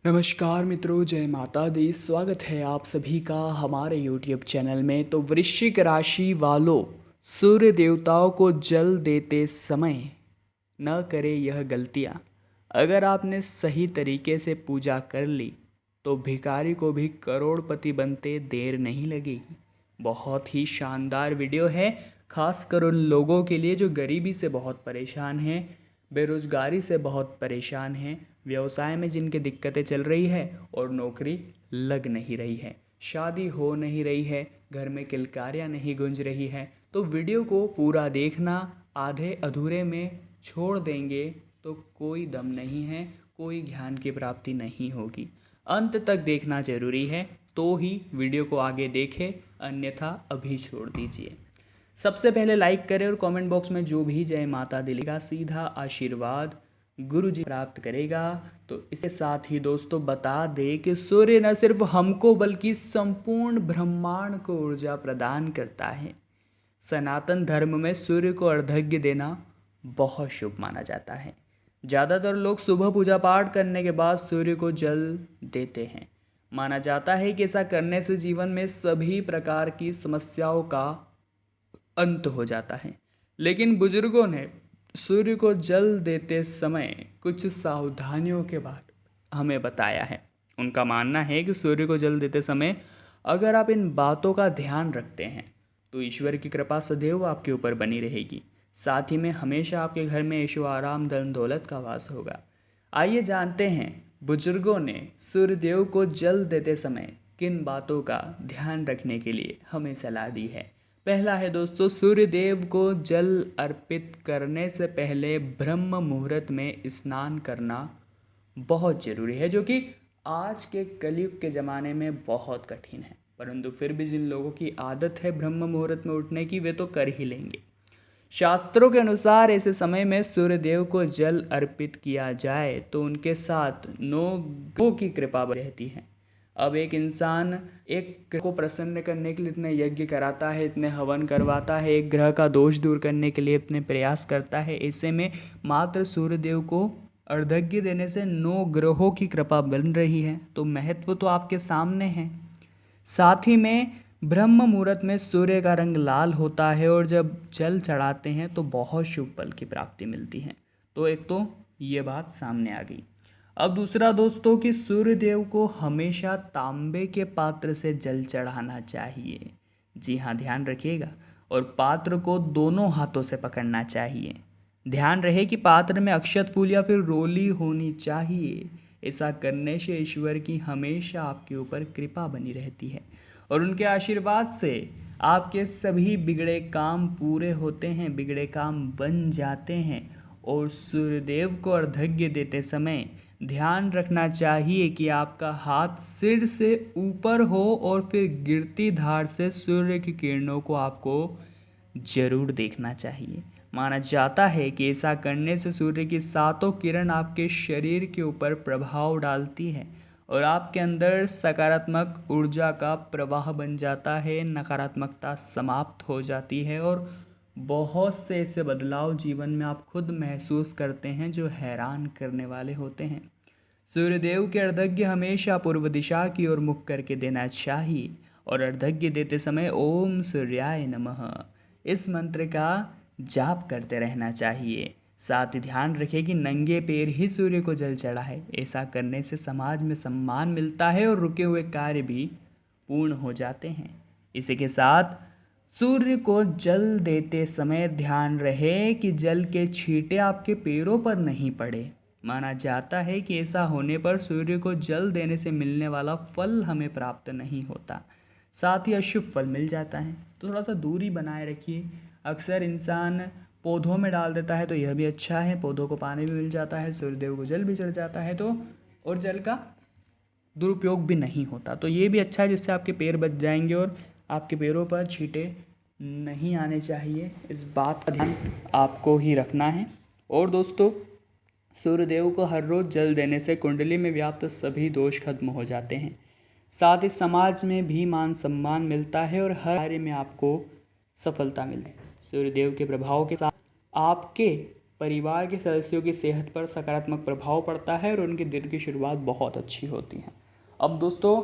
नमस्कार मित्रों, जय माता दी। स्वागत है आप सभी का हमारे YouTube चैनल में। तो वृश्चिक राशि वालों, सूर्य देवताओं को जल देते समय न करें यह गलतियाँ। अगर आपने सही तरीके से पूजा कर ली तो भिखारी को भी करोड़पति बनते देर नहीं लगेगी। बहुत ही शानदार वीडियो है, खासकर उन लोगों के लिए जो गरीबी से बहुत परेशान हैं, बेरोजगारी से बहुत परेशान हैं, व्यवसाय में जिनकी दिक्कतें चल रही है और नौकरी लग नहीं रही है, शादी हो नहीं रही है, घर में किलकारियाँ नहीं गूंज रही है। तो वीडियो को पूरा देखना, आधे अधूरे में छोड़ देंगे तो कोई दम नहीं है, कोई ज्ञान की प्राप्ति नहीं होगी। अंत तक देखना जरूरी है, तो ही वीडियो को आगे देखें, अन्यथा अभी छोड़ दीजिए। सबसे पहले लाइक करें और कमेंट बॉक्स में जो भी जय माता दी लिखा, सीधा आशीर्वाद गुरु जी प्राप्त करेगा। तो इसके साथ ही दोस्तों बता दें कि सूर्य न सिर्फ हमको बल्कि संपूर्ण ब्रह्मांड को ऊर्जा प्रदान करता है। सनातन धर्म में सूर्य को अर्घ्य देना बहुत शुभ माना जाता है। ज़्यादातर लोग सुबह पूजा पाठ करने के बाद सूर्य को जल देते हैं। माना जाता है कि ऐसा करने से जीवन में सभी प्रकार की समस्याओं का अंत हो जाता है। लेकिन बुजुर्गों ने सूर्य को जल देते समय कुछ सावधानियों के बारे हमें बताया है। उनका मानना है कि सूर्य को जल देते समय अगर आप इन बातों का ध्यान रखते हैं तो ईश्वर की कृपा सदैव आपके ऊपर बनी रहेगी। साथ ही में हमेशा आपके घर में ऐशो आराम धन दौलत का वास होगा। आइए जानते हैं बुजुर्गों ने सूर्यदेव को जल देते समय किन बातों का ध्यान रखने के लिए हमें सलाह दी है। पहला है दोस्तों, सूर्य देव को जल अर्पित करने से पहले ब्रह्म मुहूर्त में स्नान करना बहुत ज़रूरी है, जो कि आज के कलयुग के ज़माने में बहुत कठिन है। परंतु फिर भी जिन लोगों की आदत है ब्रह्म मुहूर्त में उठने की, वे तो कर ही लेंगे। शास्त्रों के अनुसार ऐसे समय में सूर्य देव को जल अर्पित किया जाए तो उनके साथ 9 ग्रहों की कृपा रहती है। अब एक इंसान एक ग्रह को प्रसन्न करने के लिए इतने यज्ञ कराता है, इतने हवन करवाता है, एक ग्रह का दोष दूर करने के लिए इतने प्रयास करता है। ऐसे में मात्र सूर्यदेव को अर्घ्य देने से 9 ग्रहों की कृपा बन रही है, तो महत्व तो आपके सामने है। साथ ही में ब्रह्म मुहूर्त में सूर्य का रंग लाल होता है और जब जल चढ़ाते हैं तो बहुत शुभ फल की प्राप्ति मिलती है। तो एक तो ये बात सामने आ गई। अब दूसरा दोस्तों कि सूर्य देव को हमेशा तांबे के पात्र से जल चढ़ाना चाहिए। जी हाँ, ध्यान रखिएगा। और पात्र को दोनों हाथों से पकड़ना चाहिए। ध्यान रहे कि पात्र में अक्षत फूल या फिर रोली होनी चाहिए। ऐसा करने से ईश्वर की हमेशा आपके ऊपर कृपा बनी रहती है और उनके आशीर्वाद से आपके सभी बिगड़े काम पूरे होते हैं, बिगड़े काम बन जाते हैं। और सूर्यदेव को अर्घ्य देते समय ध्यान रखना चाहिए कि आपका हाथ सिर से ऊपर हो और फिर गिरती धार से सूर्य की किरणों को आपको जरूर देखना चाहिए। माना जाता है कि ऐसा करने से सूर्य की 7 किरण आपके शरीर के ऊपर प्रभाव डालती है और आपके अंदर सकारात्मक ऊर्जा का प्रवाह बन जाता है, नकारात्मकता समाप्त हो जाती है और बहुत से ऐसे बदलाव जीवन में आप खुद महसूस करते हैं जो हैरान करने वाले होते हैं। सूर्यदेव के अर्घ्य हमेशा पूर्व दिशा की ओर मुख करके देना चाहिए और अर्घ्य देते समय ओम सूर्याय नमः इस मंत्र का जाप करते रहना चाहिए। साथ ही ध्यान रखें कि नंगे पैर ही सूर्य को जल चढ़ाए। ऐसा करने से समाज में सम्मान मिलता है और रुके हुए कार्य भी पूर्ण हो जाते हैं। इसी के साथ सूर्य को जल देते समय ध्यान रहे कि जल के छींटे आपके पैरों पर नहीं पड़े। माना जाता है कि ऐसा होने पर सूर्य को जल देने से मिलने वाला फल हमें प्राप्त नहीं होता, साथ ही अशुभ फल मिल जाता है। तो थोड़ा सा दूरी बनाए रखिए। अक्सर इंसान पौधों में डाल देता है तो यह भी अच्छा है, पौधों को पानी भी मिल जाता है, सूर्यदेव को जल भी चढ़ जाता है, तो और जल का दुरुपयोग भी नहीं होता। तो ये भी अच्छा है, जिससे आपके पैर बच जाएंगे और आपके पैरों पर छींटे नहीं आने चाहिए। इस बात का ध्यान आपको ही रखना है। और दोस्तों, सूर्यदेव को हर रोज़ जल देने से कुंडली में व्याप्त सभी दोष खत्म हो जाते हैं। साथ ही समाज में भी मान सम्मान मिलता है और हर कार्य में आपको सफलता मिलती है। सूर्यदेव के प्रभाव के साथ आपके परिवार के सदस्यों की सेहत पर सकारात्मक प्रभाव पड़ता है और उनके दिन की शुरुआत बहुत अच्छी होती है। अब दोस्तों,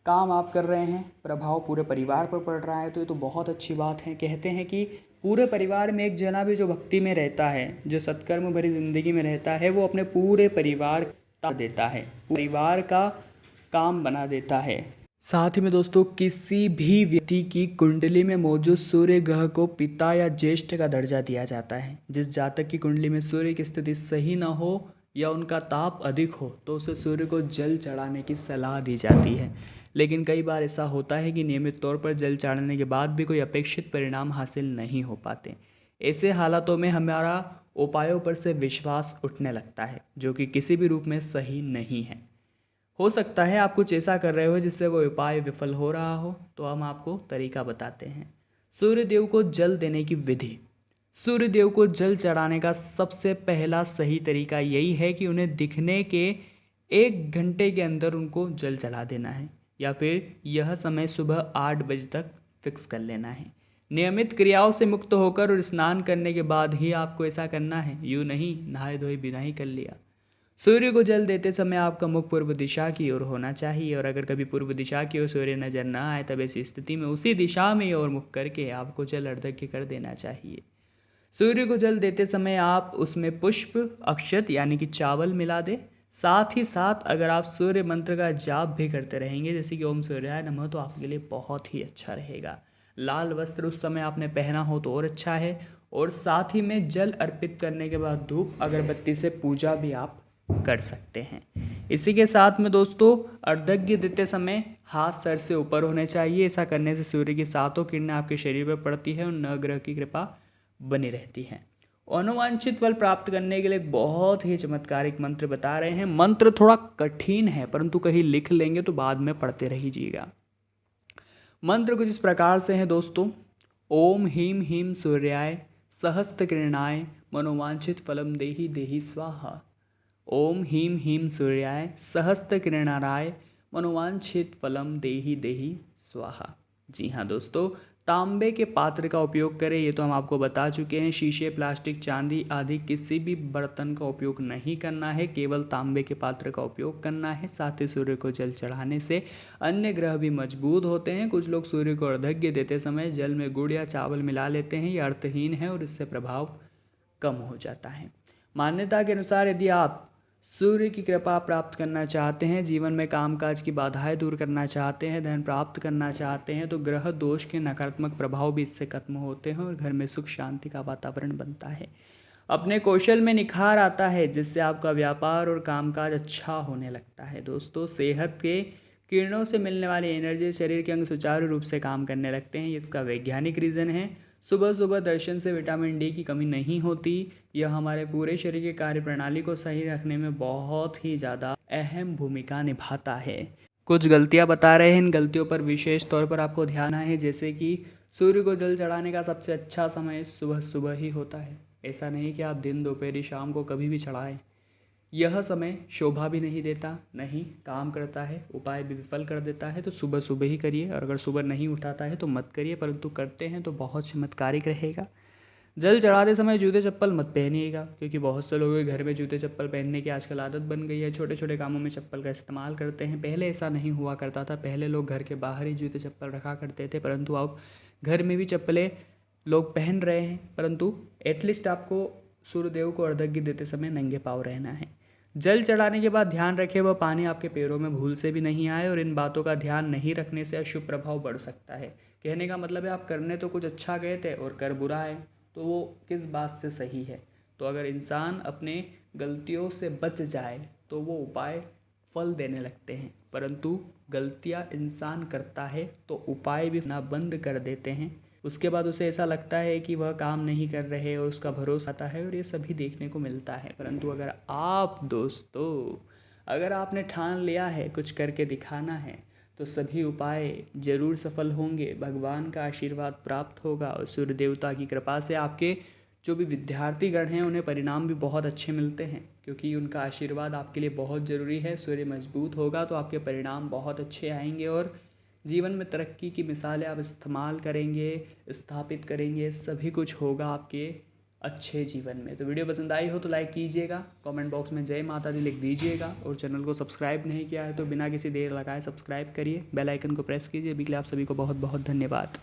काम आप कर रहे हैं, प्रभाव पूरे परिवार पर पड़ रहा है, तो ये तो बहुत अच्छी बात है। कहते हैं कि पूरे परिवार में एक जना भी जो भक्ति में रहता है, जो सत्कर्म भरी जिंदगी में रहता है, वो अपने पूरे परिवार का देता है, परिवार का काम बना देता है। साथ ही में दोस्तों, किसी भी व्यक्ति की कुंडली में मौजूद सूर्य ग्रह को पिता या ज्येष्ठ का दर्जा दिया जाता है। जिस जातक की कुंडली में सूर्य की स्थिति सही ना हो या उनका ताप अधिक हो तो उसे सूर्य को जल चढ़ाने की सलाह दी जाती है। लेकिन कई बार ऐसा होता है कि नियमित तौर पर जल चढ़ाने के बाद भी कोई अपेक्षित परिणाम हासिल नहीं हो पाते। ऐसे हालातों में हमारा उपायों पर से विश्वास उठने लगता है, जो कि किसी भी रूप में सही नहीं है। हो सकता है आप कुछ ऐसा कर रहे हो जिससे वो उपाय विफल हो रहा हो, तो हम आपको तरीका बताते हैं। सूर्य देव को जल देने की विधि। सूर्य देव को जल चढ़ाने का सबसे पहला सही तरीका यही है कि उन्हें दिखने के 1 घंटे के अंदर उनको जल चढ़ा देना है, या फिर यह समय सुबह 8 बजे तक फिक्स कर लेना है। नियमित क्रियाओं से मुक्त होकर और स्नान करने के बाद ही आपको ऐसा करना है, यूँ नहीं नहाए धोए बिना ही कर लिया। सूर्य को जल देते समय आपका मुख पूर्व दिशा की ओर होना चाहिए, और अगर कभी पूर्व दिशा की ओर सूर्य नजर न आए तब ऐसी स्थिति में उसी दिशा में ओर मुख करके आपको जल अर्घ्य कर देना चाहिए। सूर्य को जल देते समय आप उसमें पुष्प, अक्षत यानी कि चावल मिला दें। साथ ही साथ अगर आप सूर्य मंत्र का जाप भी करते रहेंगे, जैसे कि ओम सूर्याय नमः, तो आपके लिए बहुत ही अच्छा रहेगा। लाल वस्त्र उस समय आपने पहना हो तो और अच्छा है, और साथ ही में जल अर्पित करने के बाद धूप अगरबत्ती से पूजा भी आप कर सकते हैं। इसी के साथ में दोस्तों, अर्घ्य देते समय हाथ सर से ऊपर होने चाहिए। ऐसा करने से सूर्य की 7 किरणें आपके शरीर पर पड़ती है और नवग्रह की कृपा बनी रहती है। अनुवांछित फल प्राप्त करने के लिए एक बहुत ही चमत्कारिक मंत्र बता रहे हैं। मंत्र थोड़ा कठिन है, परंतु कहीं लिख लेंगे तो बाद में पढ़ते रहिएगा। मंत्र कुछ इस प्रकार से है दोस्तों। ओम ह्रीं ह्रीं सूर्याय सहस्त्र किरणाय मनोवांछित फलम देहि देहि स्वाहा। ओम ह्रीं ह्रीं सूर्याय सहस्त्र किरणाय मनोवांछित फलम देहि देहि स्वाहा। जी हाँ दोस्तों, तांबे के पात्र का उपयोग करें, ये तो हम आपको बता चुके हैं। शीशे, प्लास्टिक, चांदी आदि किसी भी बर्तन का उपयोग नहीं करना है, केवल तांबे के पात्र का उपयोग करना है। साथ ही सूर्य को जल चढ़ाने से अन्य ग्रह भी मजबूत होते हैं। कुछ लोग सूर्य को अर्घ्य देते समय जल में गुड़ या चावल मिला लेते हैं, यह अर्थहीन है और इससे प्रभाव कम हो जाता है। मान्यता के अनुसार यदि आप सूर्य की कृपा प्राप्त करना चाहते हैं, जीवन में कामकाज की बाधाएं दूर करना चाहते हैं, धन प्राप्त करना चाहते हैं, तो ग्रह दोष के नकारात्मक प्रभाव भी इससे खत्म होते हैं और घर में सुख शांति का वातावरण बनता है। अपने कौशल में निखार आता है, जिससे आपका व्यापार और कामकाज अच्छा होने लगता है। दोस्तों, सेहत के किरणों से मिलने वाली एनर्जी शरीर के अंग सुचारू रूप से काम करने लगते हैं, इसका वैज्ञानिक रीज़न है। सुबह सुबह दर्शन से विटामिन डी की कमी नहीं होती। यह हमारे पूरे शरीर की कार्य प्रणाली को सही रखने में बहुत ही ज़्यादा अहम भूमिका निभाता है। कुछ गलतियां बता रहे हैं, इन गलतियों पर विशेष तौर पर आपको ध्यान है। जैसे कि सूर्य को जल चढ़ाने का सबसे अच्छा समय सुबह सुबह ही होता है। ऐसा नहीं कि आप दिन, दोपहर, शाम को कभी भी चढ़ाएं। यह समय शोभा भी नहीं देता, नहीं काम करता है, उपाय भी विफल कर देता है। तो सुबह सुबह ही करिए, और अगर सुबह नहीं उठाता है तो मत करिए, परंतु करते हैं तो बहुत चमत्कारिक रहेगा। जल चढ़ाते समय जूते चप्पल मत पहनिएगा, क्योंकि बहुत से लोगों के घर में जूते चप्पल पहनने की आजकल आदत बन गई है। छोटे छोटे कामों में चप्पल का इस्तेमाल करते हैं। पहले ऐसा नहीं हुआ करता था, पहले लोग घर के बाहर ही जूते चप्पल रखा करते थे, परंतु अब घर में भी चप्पलें लोग पहन रहे हैं। परंतु एटलीस्ट आपको सूर्यदेव को अर्घ्य देते समय नंगे पाँव रहना है। जल चढ़ाने के बाद ध्यान रखें वह पानी आपके पैरों में भूल से भी नहीं आए, और इन बातों का ध्यान नहीं रखने से अशुभ प्रभाव बढ़ सकता है। कहने का मतलब है, आप करने तो कुछ अच्छा गए थे और कर बुरा है, तो वो किस बात से सही है। तो अगर इंसान अपने गलतियों से बच जाए तो वो उपाय फल देने लगते हैं, परंतु गलतियां इंसान करता है तो उपाय भी ना बंद कर देते हैं। उसके बाद उसे ऐसा लगता है कि वह काम नहीं कर रहे और उसका भरोसा आता है, और ये सभी देखने को मिलता है। परंतु अगर आप दोस्तों, अगर आपने ठान लिया है कुछ करके दिखाना है, तो सभी उपाय जरूर सफल होंगे। भगवान का आशीर्वाद प्राप्त होगा, और सूर्य देवता की कृपा से आपके जो भी विद्यार्थीगण हैं उन्हें परिणाम भी बहुत अच्छे मिलते हैं, क्योंकि उनका आशीर्वाद आपके लिए बहुत ज़रूरी है। सूर्य मजबूत होगा तो आपके परिणाम बहुत अच्छे आएंगे, और जीवन में तरक्की की मिसालें आप इस्तेमाल करेंगे, स्थापित करेंगे, सभी कुछ होगा आपके अच्छे जीवन में। तो वीडियो पसंद आई हो तो लाइक कीजिएगा, कमेंट बॉक्स में जय माता दी लिख दीजिएगा, और चैनल को सब्सक्राइब नहीं किया है तो बिना किसी देर लगाए सब्सक्राइब करिए, बेल आइकन को प्रेस कीजिए। अभी के लिए आप सभी को बहुत बहुत धन्यवाद।